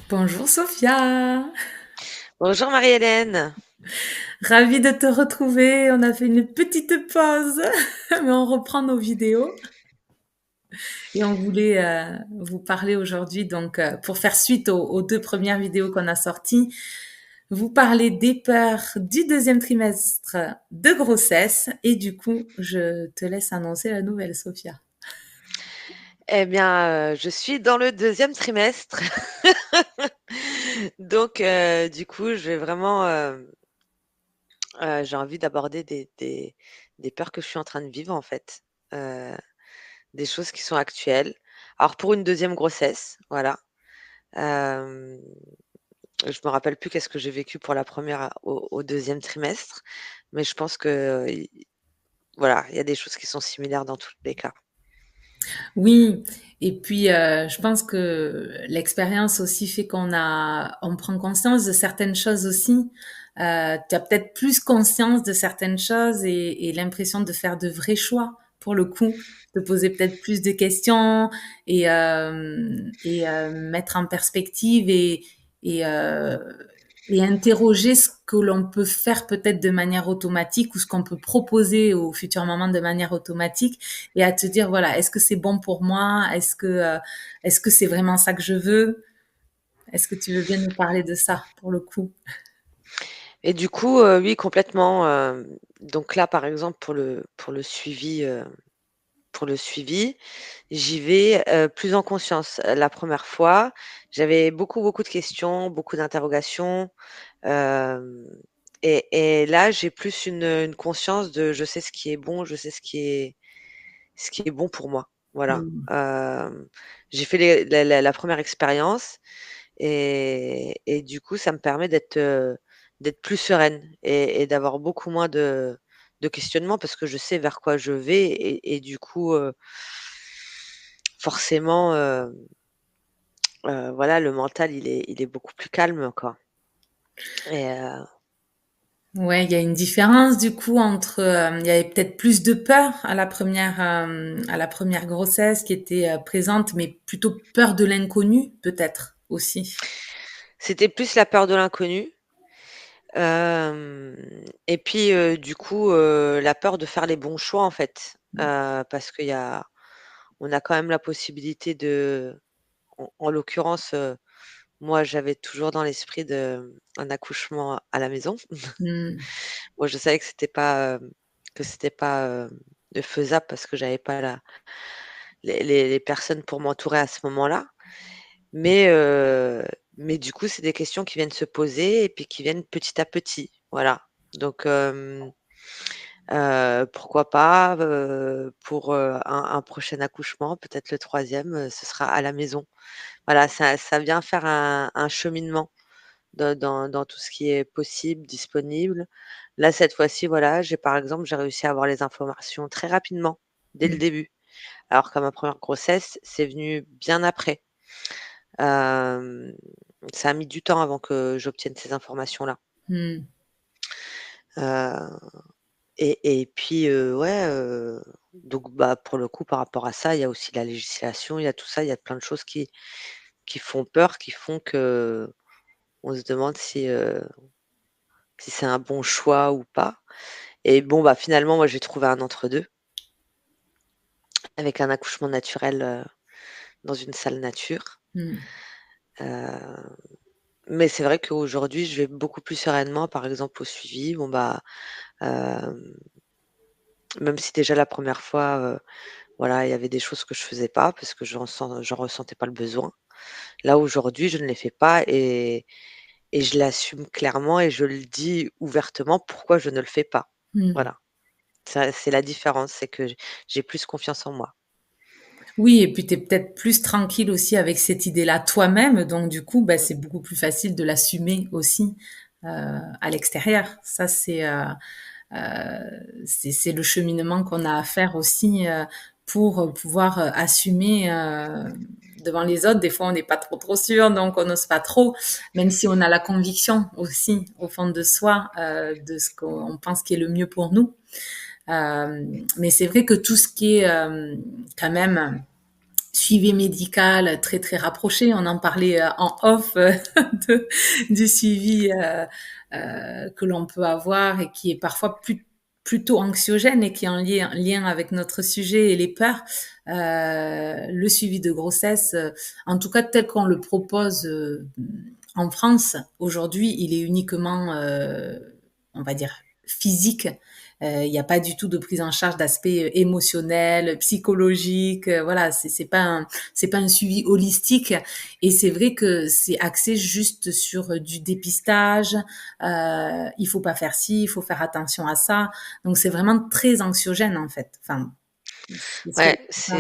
Bonjour Sophia, Bonjour Marie-Hélène. ravie de te retrouver. On a fait une petite pause, mais on reprend nos vidéos et on voulait vous parler aujourd'hui, donc pour faire suite aux deux premières vidéos qu'on a sorties, vous parler des peurs du deuxième trimestre de grossesse et du coup, je te laisse annoncer la nouvelle Sophia. Eh bien, je suis dans le deuxième trimestre. Donc, du coup, je vais vraiment, j'ai envie d'aborder des peurs que je suis en train de vivre, en fait. Euh, des choses qui sont actuelles. Alors, pour une deuxième grossesse, voilà. Euh, je me rappelle plus qu'est-ce que j'ai vécu pour la première au deuxième trimestre, mais je pense que, voilà, il y a des choses qui sont similaires dans tous les cas. Oui, et puis je pense que l'expérience aussi fait on prend conscience de certaines choses aussi. Tu as peut-être plus conscience de certaines choses et l'impression de faire de vrais choix pour le coup, de poser peut-être plus de questions et mettre en perspective et, euh, et interroger ce que l'on peut faire peut-être de manière automatique ou ce qu'on peut proposer aux futures mamans de manière automatique et à te dire voilà, est-ce que c'est bon pour moi? Est-ce que c'est vraiment ça que je veux? Est-ce que tu veux bien nous parler de ça pour le coup? Et du coup, oui, complètement. Donc là, par exemple, pour le suivi, j'y vais plus en conscience. La première fois, j'avais beaucoup, beaucoup de questions, beaucoup d'interrogations. euh, et là, j'ai plus une conscience de je sais ce qui est bon, je sais ce qui est bon pour moi. Voilà. Mm. J'ai fait la première expérience et du coup, ça me permet d'être plus sereine et d'avoir beaucoup moins de questionnements parce que je sais vers quoi je vais et du coup, forcément, voilà, le mental, il est beaucoup plus calme, quoi. Et Ouais, il y a une différence du coup entre il y avait peut-être plus de peur à la première grossesse qui était présente, mais plutôt peur de l'inconnu peut-être aussi. c'était plus la peur de l'inconnu. Hem et puis, du coup, la peur de faire les bons choix, en fait, parce on a quand même la possibilité en l'occurrence, moi, j'avais toujours dans l'esprit un accouchement à la maison. Mm. Moi, je savais que c'était pas, faisable parce que j'avais pas les personnes pour m'entourer à ce moment-là. Mais, heu, mais du coup, c'est des questions qui viennent se poser et puis qui viennent petit à petit, voilà. Donc, pourquoi pas, pour, un prochain accouchement, peut-être le troisième ce sera à la maison. Voilà, ça vient faire un cheminement dans tout ce qui est possible, disponible. Là, cette fois-ci, voilà, par exemple, j'ai réussi à avoir les informations très rapidement, dès le Mm. début. Alors qu'à ma première grossesse, c'est venu bien après. Hem, ça a mis du temps avant que j'obtienne ces informations-là. Mm. Heu et puis, ouais, donc bah, pour le coup, par rapport à ça, il y a aussi la législation, il y a tout ça, il y a plein de choses qui font peur, qui font qu'on se demande si c'est un bon choix ou pas. Et bon, bah, finalement, moi, j'ai trouvé un entre-deux avec un accouchement naturel, dans une salle nature. Mm. Heu, mais c'est vrai qu'aujourd'hui, je vais beaucoup plus sereinement, par exemple, au suivi. Bon, bah, hem, même si déjà la première fois, voilà, il y avait des choses que je faisais pas parce que j'en ressentais pas le besoin. Là, aujourd'hui, je ne les fais pas et je l'assume clairement et je le dis ouvertement pourquoi je ne le fais pas. Mm. Voilà. Ça, c'est la différence, c'est que j'ai plus confiance en moi. Oui, et puis tu es peut-être plus tranquille aussi avec cette idée-là toi-même, donc du coup, bah, c'est beaucoup plus facile de l'assumer aussi à l'extérieur. Ça, c'est le cheminement qu'on a à faire aussi pour pouvoir assumer devant les autres. Des fois, on n'est pas trop sûr, donc on n'ose pas trop, même si on a la conviction aussi au fond de soi de ce qu'on pense qui est le mieux pour nous. Mais c'est vrai que tout ce qui est quand même suivi médical très très rapproché. On en parlait en off de, du suivi que l'on peut avoir et qui est parfois plutôt anxiogène et qui est en lien avec notre sujet et les peurs. Le suivi de grossesse, en tout cas tel qu'on le propose en France aujourd'hui, il est uniquement, on va dire, physique. Il n'y a pas du tout de prise en charge d'aspect émotionnel, psychologique. Voilà, c'est pas un suivi holistique. Et c'est vrai que c'est axé juste sur du dépistage. Il faut pas faire ci, il faut faire attention à ça. Donc c'est vraiment très anxiogène en fait. Enfin, Ouais, ça.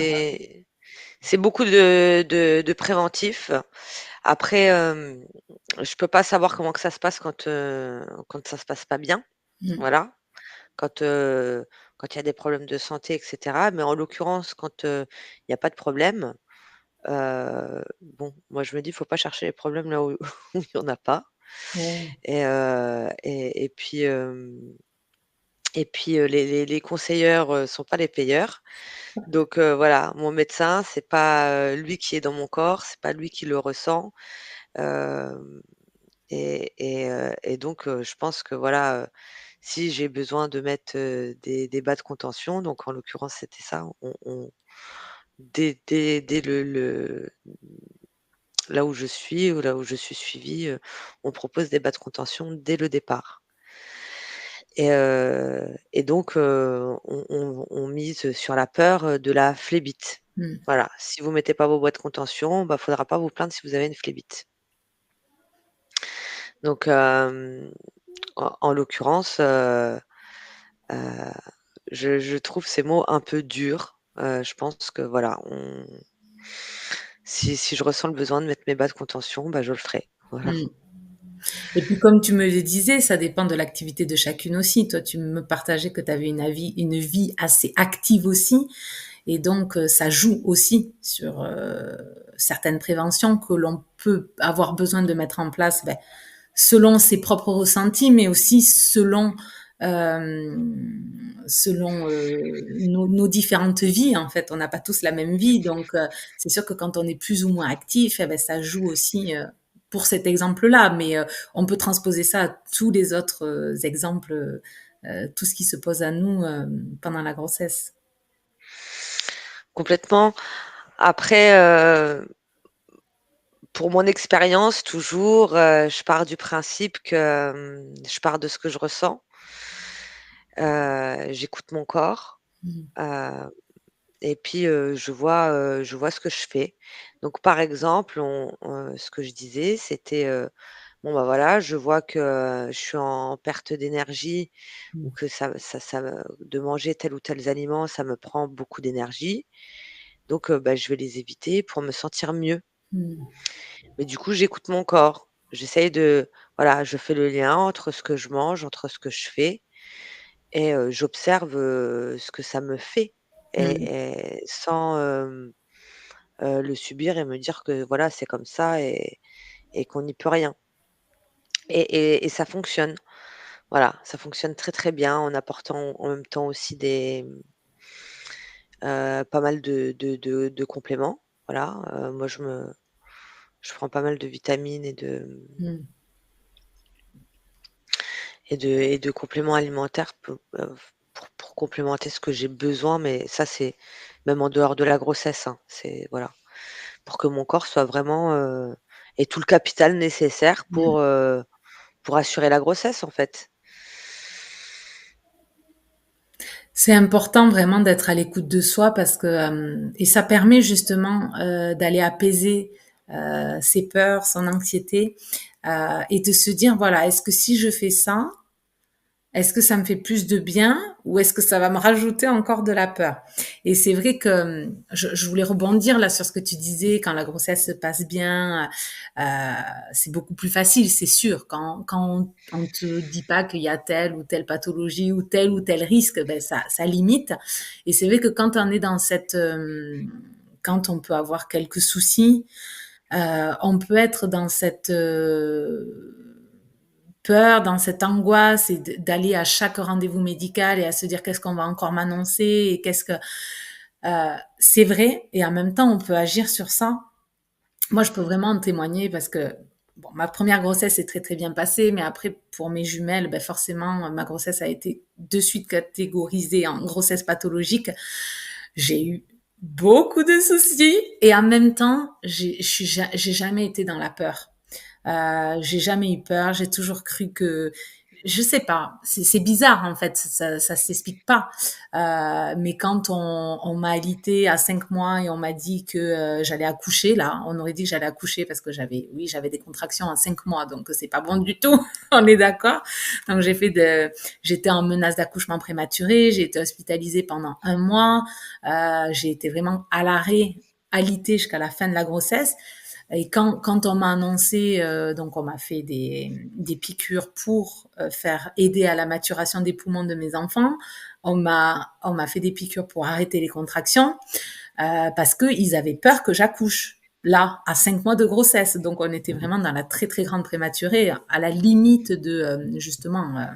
c'est beaucoup de préventif. Après, je peux pas savoir comment que ça se passe quand ça se passe pas bien, Mm. voilà. Quand, quand il y a des problèmes de santé et cetera. Mais en l'occurrence, quand, il y a pas de problème, bon, moi je me dis: «Faut pas chercher les problèmes là où où il y en a pas». Ouais. Et puis, les conseilleurs, sont pas les payeurs. Donc voilà, mon médecin, c'est pas, lui qui est dans mon corps, c'est pas lui qui le ressent. Hem et donc je pense que voilà, si j'ai besoin de mettre, des bas de contention, donc en l'occurrence, c'était ça, on dès là où je suis ou là où je suis suivie, on propose des bas de contention dès le départ. Et donc on mise sur la peur, de la phlébite. Mm. Voilà, si vous mettez pas vos boîtes de contention, bah, faudra pas vous plaindre si vous avez une phlébite. Donc en l'occurrence, heu, je trouve ces mots un peu durs. Je pense que voilà, si je ressens le besoin de mettre mes bas de contention, bah, je le ferai. Voilà. Mm. Et puis comme tu me le disais, ça dépend de l'activité de chacune aussi. Toi, tu me partageais que tu avais une vie assez active aussi. Et donc, ça joue aussi sur certaines préventions que l'on peut avoir besoin de mettre en place ben, selon ses propres ressentis, mais aussi euh, selon nos différentes vies. En fait, on n'a pas tous la même vie. Donc, c'est sûr que quand on est plus ou moins actif, eh ben, ça joue aussi pour cet exemple-là. Mais on peut transposer ça à tous les autres exemples, tout ce qui se pose à nous pendant la grossesse. Complètement. Après, pour mon expérience toujours, je pars du principe que, je pars de ce que je ressens. J'écoute mon corps, Mm. heu et puis, je vois ce que je fais. Donc par exemple, ce que je disais, c'était, bon, bah, voilà, je vois que, je suis en perte d'énergie ou Mm. que de manger tel ou tels aliments, ça me prend beaucoup d'énergie. Donc, bah, je vais les éviter pour me sentir mieux. Mm. Mais du coup, j'écoute mon corps. J'essaye de voilà, je fais le lien entre ce que je mange, entre ce que je fais et j'observe, ce que ça me fait Mm. et sans, le subir et me dire que voilà, c'est comme ça et qu'on n'y peut rien et ça fonctionne. Voilà, ça fonctionne très, très bien en apportant en même temps aussi pas mal de compléments. Voilà, moi je prends pas mal de vitamines Mm. et de compléments alimentaires pour complémenter ce que j'ai besoin, mais ça, c'est même en dehors de la grossesse, hein. C'est voilà, pour que mon corps soit vraiment, ait tout le capital nécessaire Mm. pour assurer la grossesse, en fait. C'est important vraiment d'être à l'écoute de soi parce que et ça permet justement d'aller apaiser ses peurs, son anxiété et de se dire voilà, est-ce que si je fais ça, est-ce que ça me fait plus de bien ou est-ce que ça va me rajouter encore de la peur? Et c'est vrai que je voulais rebondir là sur ce que tu disais, quand la grossesse se passe bien, c'est beaucoup plus facile, c'est sûr. Quand on te dit pas qu'il y a telle ou telle pathologie ou tel risque, ben ça limite. Et c'est vrai que quand on est dans quand on peut avoir quelques soucis, on peut être dans cette peur, dans cette angoisse et d'aller à chaque rendez-vous médical et à se dire qu'est-ce qu'on va encore m'annoncer et qu'est-ce que C'est vrai, et en même temps, on peut agir sur ça. Moi, je peux vraiment en témoigner parce que bon, ma première grossesse est très très bien passée, mais après pour mes jumelles, ben forcément, ma grossesse a été de suite catégorisée en grossesse pathologique. J'ai eu beaucoup de soucis et en même temps, j'ai jamais été dans la peur. J'ai jamais eu peur. J'ai toujours cru que, je sais pas, c'est bizarre en fait, ça s'explique pas. Mais quand on m'a alité à 5 mois et on m'a dit que j'allais accoucher, là, on aurait dit que j'allais accoucher parce que j'avais des contractions à 5 mois, donc c'est pas bon du tout. On est d'accord. Donc j'étais en menace d'accouchement prématuré, j'ai été hospitalisée pendant 1 mois, j'ai été vraiment à l'arrêt, alitée jusqu'à la fin de la grossesse. Et quand on m'a annoncé, donc on m'a fait des piqûres pour faire aider à la maturation des poumons de mes enfants. On m'a fait des piqûres pour arrêter les contractions parce qu'ils avaient peur que j'accouche. Là, à 5 mois de grossesse. Donc, on était vraiment dans la très, très grande prématurée, à la limite de, justement,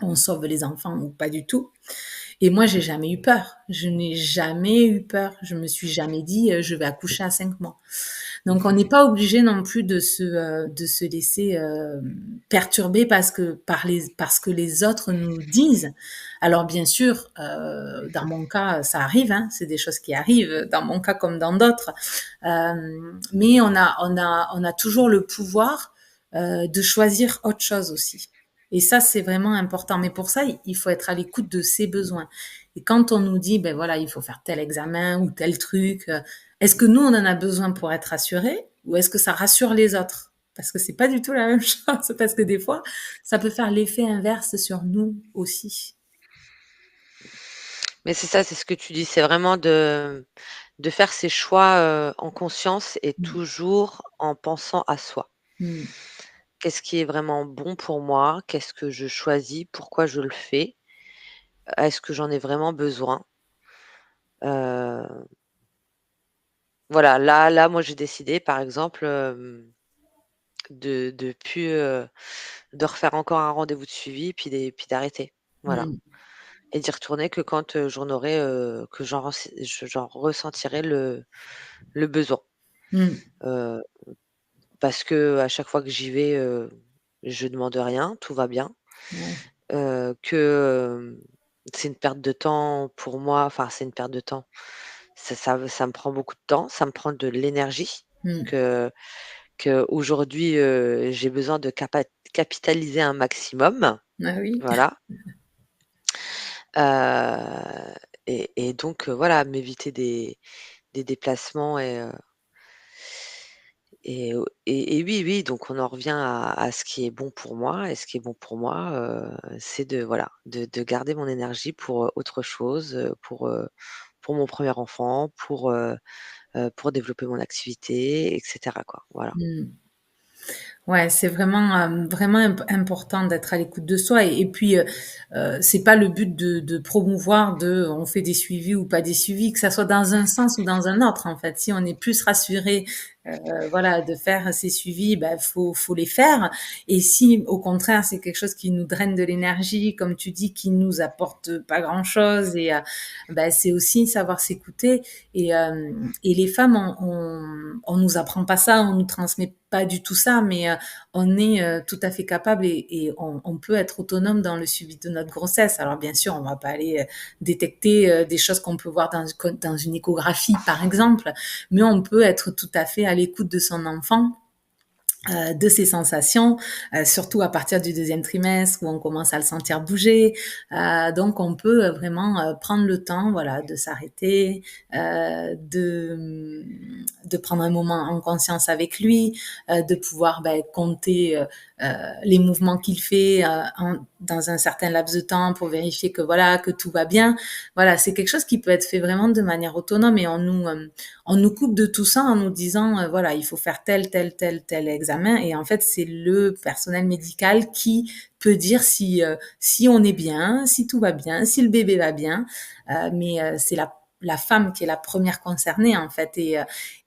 on sauve les enfants ou pas du tout. Et moi, j'ai jamais eu peur. Je n'ai jamais eu peur. Je me suis jamais dit, je vais accoucher à 5 mois. Donc, on n'est pas obligé non plus de se laisser perturber parce que les autres nous disent. Alors, bien sûr, dans mon cas, ça arrive, hein, c'est des choses qui arrivent, dans mon cas comme dans d'autres. Mais on a toujours le pouvoir de choisir autre chose aussi. Et ça, c'est vraiment important. Mais pour ça, il faut être à l'écoute de ses besoins. Et quand on nous dit, ben voilà, il faut faire tel examen ou tel truc, est-ce que nous, on en a besoin pour être rassurés ou est-ce que ça rassure les autres? Parce que c'est pas du tout la même chose. Parce que des fois, ça peut faire l'effet inverse sur nous aussi. Mais c'est ça, c'est ce que tu dis, c'est vraiment de faire ses choix, en conscience et Mm. toujours en pensant à soi. Mm. Qu'est-ce qui est vraiment bon pour moi? Qu'est-ce que je choisis? Pourquoi je le fais? Est-ce que j'en ai vraiment besoin? Heu, voilà, là, moi, j'ai décidé, par exemple, de plus, de refaire encore un rendez-vous de suivi, puis d'arrêter. Voilà, Mm. et d'y retourner que quand, j'en aurais, que j'en ressentirais le besoin. Mm. Heu, parce qu'à chaque fois que j'y vais, je demande rien, tout va bien. Ouais. Que, c'est une perte de temps pour moi, enfin, c'est une perte de temps. Ça me prend beaucoup de temps, ça me prend de l'énergie, Mm. que qu'aujourd'hui, j'ai besoin de capitaliser un maximum, Ah oui. voilà. Et donc, voilà, m'éviter des déplacements et oui, oui, donc on en revient à ce qui est bon pour moi et ce qui est bon pour moi, c'est de voilà, de garder mon énergie pour, autre chose, pour mon premier enfant, pour développer mon activité et cetera, quoi, voilà. Mm. Ouais, c'est vraiment, vraiment important d'être à l'écoute de soi et puis, c'est pas le but de promouvoir on fait des suivis ou pas des suivis, que ça soit dans un sens ou dans un autre, en fait. Si on est plus rassuré, voilà, de faire ces suivis, ben, faut les faire et si, au contraire, c'est quelque chose qui nous draine de l'énergie, comme tu dis, qui nous apporte pas grand-chose bah, c'est aussi savoir s'écouter et les femmes, on nous apprend pas ça, on nous transmet pas du tout ça, mais on est tout à fait capable et on peut être autonome dans le suivi de notre grossesse. Alors bien sûr, on va pas aller détecter des choses qu'on peut voir dans une échographie, par exemple, mais on peut être tout à fait à l'écoute de son enfant, de ses sensations, surtout à partir du deuxième trimestre où on commence à le sentir bouger. Donc on peut vraiment prendre le temps, voilà, de s'arrêter, de prendre un moment en conscience avec lui, de pouvoir compter les mouvements qu'il fait dans un certain laps de temps pour vérifier que voilà que tout va bien. Voilà, c'est quelque chose qui peut être fait vraiment de manière autonome et on nous coupe de tout ça en nous disant voilà il faut faire tel examen et en fait c'est le personnel médical qui peut dire si on est bien, si tout va bien, si le bébé va bien, mais c'est la femme qui est la première concernée en fait et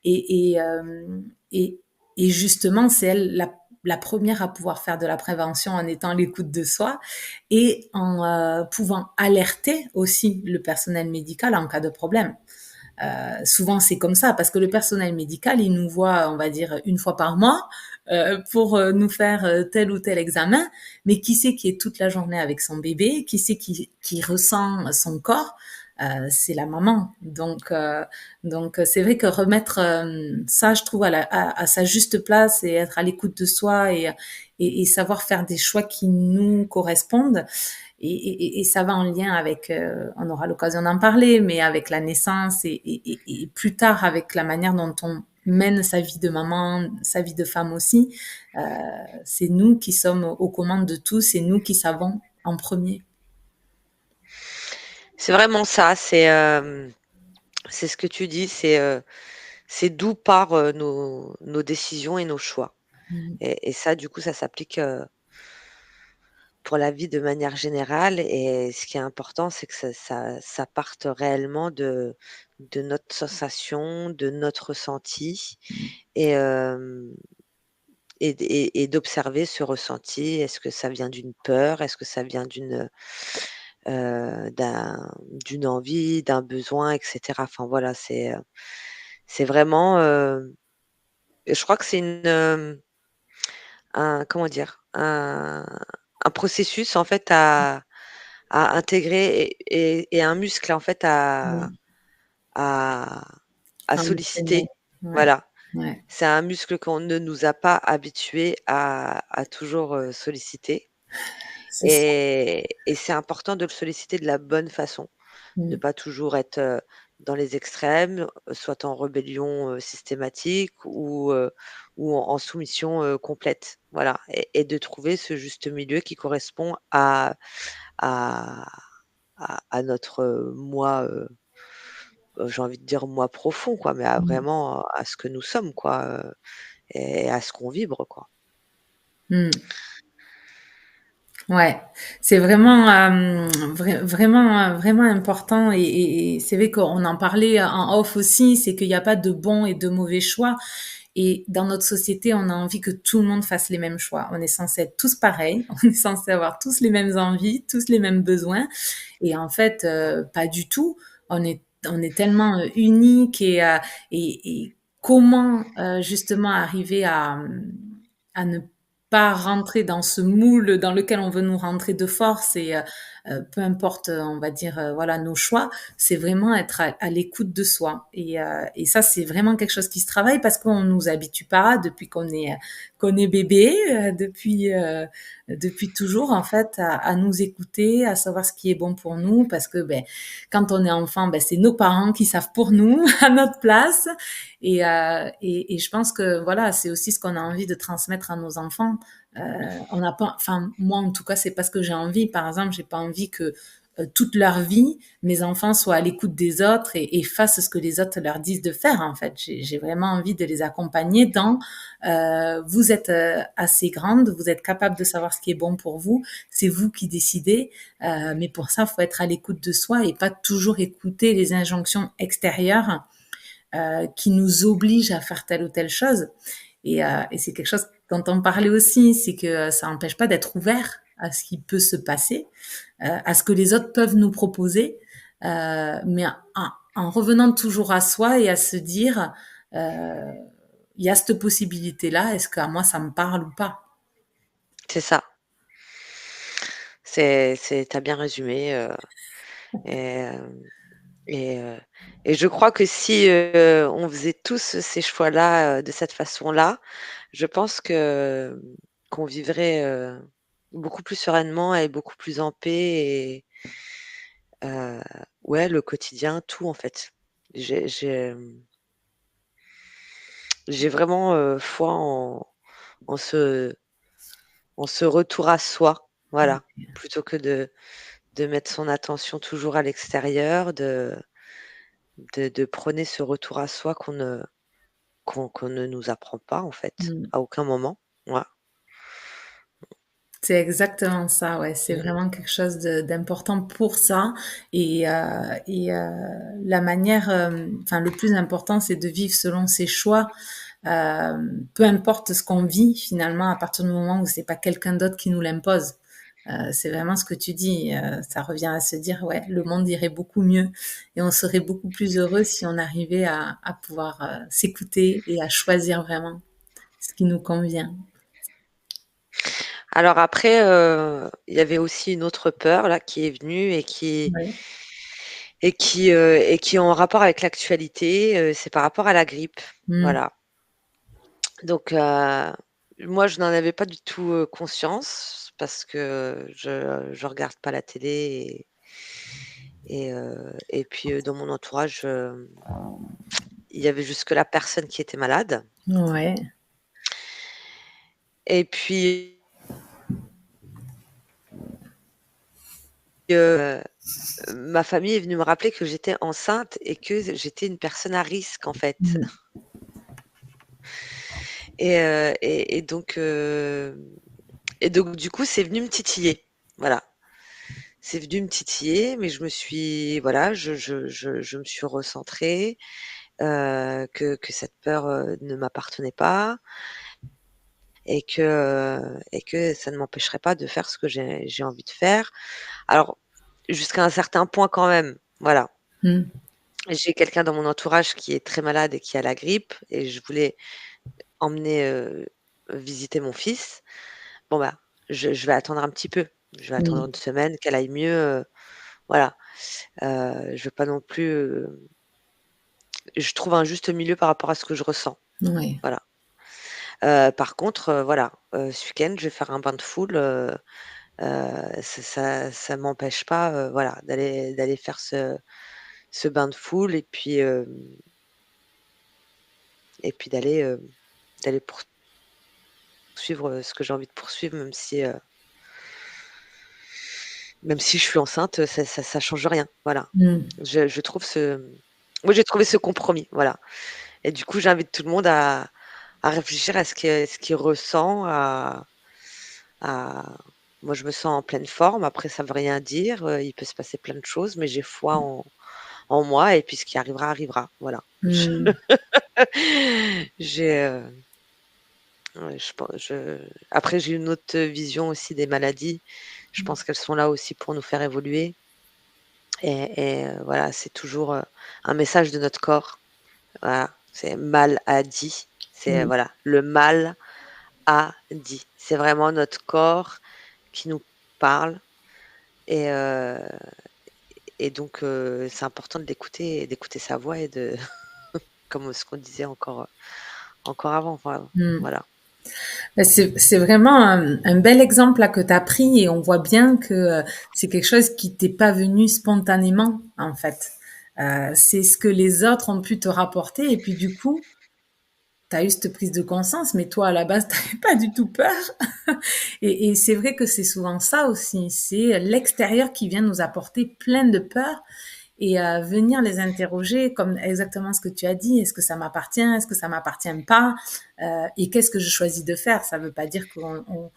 et et, euh, et, et justement c'est elle la première à pouvoir faire de la prévention en étant à l'écoute de soi et en pouvant alerter aussi le personnel médical en cas de problème. Souvent c'est comme ça parce que le personnel médical il nous voit on va dire une fois par mois pour nous faire tel ou tel examen, mais qui c'est qui est toute la journée avec son bébé, qui c'est qui ressent son corps, c'est la maman. Donc c'est vrai que remettre ça, je trouve à sa juste place et être à l'écoute de soi et savoir faire des choix qui nous correspondent, et ça va en lien avec, on aura l'occasion d'en parler, mais avec la naissance et plus tard avec la manière dont on mène sa vie de maman, sa vie de femme aussi. Euh, c'est nous qui sommes aux commandes de tout, c'est nous qui savons en premier. C'est vraiment ça, c'est ce que tu dis, c'est d'où part nos décisions et nos choix. Mm. Et ça, du coup, ça s'applique pour la vie de manière générale. Et ce qui est important, c'est que ça parte réellement de notre sensation, de notre ressenti, et, et d'observer ce ressenti. Est-ce que ça vient d'une peur? Est-ce que ça vient d'une envie, d'un besoin, et cetera? Enfin voilà, c'est vraiment, je crois que c'est un comment dire? Un processus en fait à intégrer, et un muscle en fait Mm. à à En entraîner. solliciter. Ouais, Voilà. ouais, C'est un muscle qu'on ne nous a pas habitués à toujours, solliciter, c'est ça. et c'est important de le solliciter de la bonne façon. De Mm. pas toujours être, dans les extrêmes, soit en rébellion, systématique, ou en soumission, complète. Voilà, et de trouver ce juste milieu qui correspond à à notre, moi, j'ai envie de dire moi profond quoi, mais à Mm. vraiment à ce que nous sommes quoi, et à ce qu'on vibre quoi. Mm. Ouais, c'est vraiment, vraiment important et c'est vrai qu'on en parlait en off aussi, c'est qu'il n'y a pas de bons et de mauvais choix. Et dans notre société, on a envie que tout le monde fasse les mêmes choix. On est censé être tous pareils, on est censé avoir tous les mêmes envies, tous les mêmes besoins. Et en fait, pas du tout. On est tellement unique et comment justement arriver à ne pas rentrer dans ce moule dans lequel on veut nous rentrer de force et peu importe, on va dire, voilà, nos choix, c'est vraiment être à l'écoute de soi. Et ça, c'est vraiment quelque chose qui se travaille parce qu'on nous habitue pas depuis qu'on est bébé, depuis toujours en fait, à nous écouter, à savoir ce qui est bon pour nous, parce que ben, quand on est enfant, ben, c'est nos parents qui savent pour nous à notre place. Et je pense que voilà, c'est aussi ce qu'on a envie de transmettre à nos enfants. On n'a pas, enfin moi en tout cas, c'est pas ce que j'ai envie. Par exemple, j'ai pas envie que toute leur vie, mes enfants soient à l'écoute des autres et fassent ce que les autres leur disent de faire. En fait, j'ai vraiment envie de les accompagner dans vous êtes assez grande, vous êtes capable de savoir ce qui est bon pour vous, c'est vous qui décidez. Mais pour ça, il faut être à l'écoute de soi et pas toujours écouter les injonctions extérieures qui nous obligent à faire telle ou telle chose. Et c'est quelque chose dont on parlait aussi, c'est que ça n'empêche pas d'être ouvert à ce qui peut se passer, à ce que les autres peuvent nous proposer, mais en revenant toujours à soi et à se dire, euh, il y a cette possibilité-là, est-ce qu'à moi ça me parle ou pas? C'est ça, c'est tu bien résumé, et hem et heu et je crois que si, on faisait tous ces choix-là, de cette façon-là, je pense qu'on vivrait, beaucoup plus sereinement et beaucoup plus en paix, heu, ouais, le quotidien, tout en fait. J'ai, j'ai vraiment, foi en ce en ce retour à soi, voilà. Plutôt que de mettre son attention toujours à l'extérieur, de prôner ce retour à soi qu'on ne nous apprend pas en fait, Mm. à aucun moment. Ouais. C'est exactement ça, ouais. C'est Mmh. vraiment quelque chose d'important pour ça. Et la manière, enfin, le plus important, c'est de vivre selon ses choix, peu importe ce qu'on vit finalement, à partir du moment où c'est pas quelqu'un d'autre qui nous l'impose. C'est vraiment ce que tu dis. Ça revient à se dire, ouais, le monde irait beaucoup mieux et on serait beaucoup plus heureux si on arrivait à pouvoir s'écouter et à choisir vraiment ce qui nous convient. Alors après, il y avait aussi une autre peur là qui est venue Ouais. et qui est en rapport avec l'actualité, c'est par rapport à la grippe. Mm. Voilà. Donc moi je n'en avais pas du tout, conscience parce que je regarde pas la télé et puis, dans mon entourage, il y avait jusque là personne qui était malade Ouais. et puis, heu, ma famille est venue me rappeler que j'étais enceinte et que j'étais une personne à risque en fait. Mm. Et donc du coup, c'est venu me titiller. Voilà. C'est venu me titiller, mais je me suis voilà, je me suis recentrée, que cette peur, ne m'appartenait pas et que ça ne m'empêcherait pas de faire ce que j'ai envie de faire. Alors, jusqu'à un certain point quand même, voilà. Mm. J'ai quelqu'un dans mon entourage qui est très malade et qui a la grippe et je voulais emmener, visiter mon fils. Bon, bah, je vais attendre un petit peu. Je vais attendre Oui. une semaine, qu'elle aille mieux, voilà. Je veux pas non plus, je trouve un juste milieu par rapport à ce que je ressens, Ouais. voilà. Par contre, voilà, ce week-end, je vais faire un bain de foule, ça m'empêche pas, voilà, d'aller faire ce bain de foule et puis d'aller poursuivre, ce que j'ai envie de poursuivre même si je suis enceinte, ça change rien, voilà. Mm. Je trouve moi j'ai trouvé ce compromis, voilà et du coup, j'invite tout le monde à réfléchir à ce qu'il ressent, à moi je me sens en pleine forme, après ça veut rien dire, il peut se passer plein de choses, mais j'ai foi en moi et puis ce qui arrivera, arrivera, voilà. Mm. J'ai, ouais, après j'ai une autre vision aussi des maladies. Je pense qu'elles sont là aussi pour nous faire évoluer et voilà, c'est toujours, un message de notre corps. Voilà, c'est mal a dit. C'est, Oui. voilà, le mal a dit. C'est vraiment notre corps qui nous parle et heu et donc c'est important de l'écouter et d'écouter sa voix et de comme ce qu'on disait encore avant, Mm. voilà. Ben, c'est vraiment un bel exemple là que tu as pris et on voit bien que c'est quelque chose qui t'est pas venu spontanément en fait. C'est ce que les autres ont pu te rapporter et puis du coup, tu as eu cette prise de conscience, mais toi à la base, tu pas du tout peur. Et c'est vrai que c'est souvent ça aussi, c'est l'extérieur qui vient nous apporter plein de peurs et venir les interroger comme exactement ce que tu as dit. Est-ce que ça m'appartient? Est-ce que ça m'appartient pas? Et qu'est-ce que je choisis de faire? Ça veut pas dire qu'on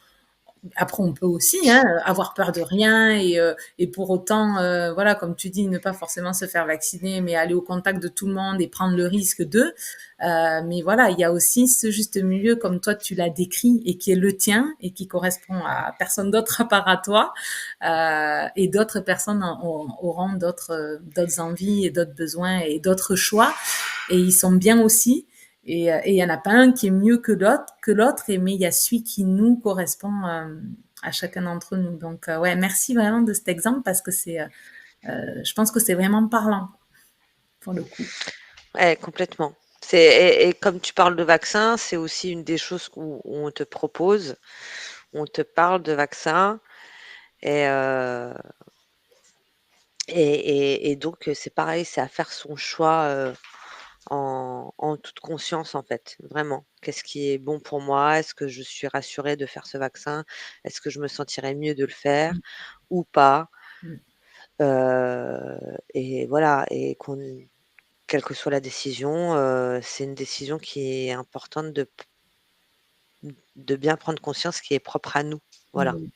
après, on peut aussi hein, avoir peur de rien et pour autant, voilà, comme tu dis, ne pas forcément se faire vacciner, mais aller au contact de tout le monde et prendre le risque de. Mais voilà, il y a aussi ce juste milieu, comme toi tu l'as décrit, et qui est le tien et qui correspond à personne d'autre à part à toi. Et d'autres personnes auront d'autres envies et d'autres besoins et d'autres choix, et ils sont bien aussi. Et il y en a pas un qui est mieux que l'autre, mais il y a celui qui nous correspond à chacun d'entre nous. Donc ouais, merci vraiment de cet exemple parce que je pense que c'est vraiment parlant pour le coup. Ouais, complètement. Et comme tu parles de vaccin, c'est aussi une des choses où on te propose, on te parle de vaccin et heu et donc c'est pareil, c'est à faire son choix, en toute conscience, en fait, vraiment. Qu'est-ce qui est bon pour moi? Est-ce que je suis rassurée de faire ce vaccin? Est-ce que je me sentirais mieux de le faire Mm, ou pas? mm, Et voilà et quelle que soit la décision, c'est une décision qui est importante de bien prendre conscience qui est propre à nous. Voilà. mm.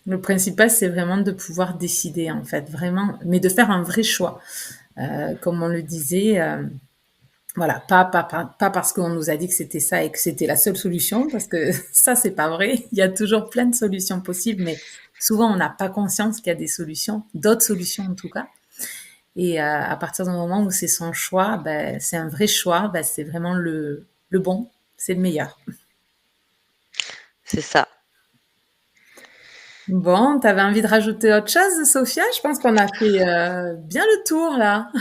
Le principal, c'est vraiment de pouvoir décider, en fait, vraiment, mais de faire un vrai choix. Comme on le disait, Voilà, pas parce qu'on nous a dit que c'était ça et que c'était la seule solution, parce que ça, c'est pas vrai. Il y a toujours plein de solutions possibles, mais souvent, on n'a pas conscience qu'il y a des solutions, d'autres solutions en tout cas. Et à partir du moment où c'est son choix, ben, c'est un vrai choix, ben, c'est vraiment le bon, c'est le meilleur. C'est ça. Bon, t'avais envie de rajouter autre chose, Sophia? Je pense qu'on a fait bien le tour là.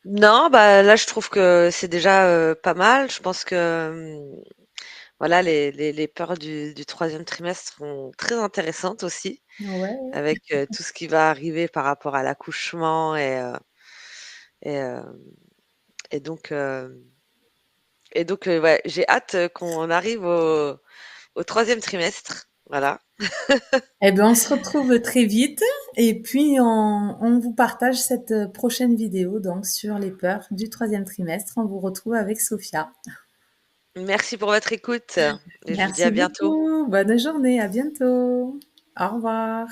Non, bah là je trouve que c'est déjà pas mal. Je pense que voilà, les peurs du troisième trimestre sont très intéressantes aussi, Ouais. avec tout ce qui va arriver par rapport à l'accouchement et, euh, et donc ouais, j'ai hâte qu'on arrive au troisième trimestre. Voilà. Eh bien, on se retrouve très vite et puis on vous partage cette prochaine vidéo donc sur les peurs du troisième trimestre. On vous retrouve avec Sophia. Merci pour votre écoute et je vous dis Merci à bientôt. beaucoup. Bonne journée. À bientôt. Au revoir.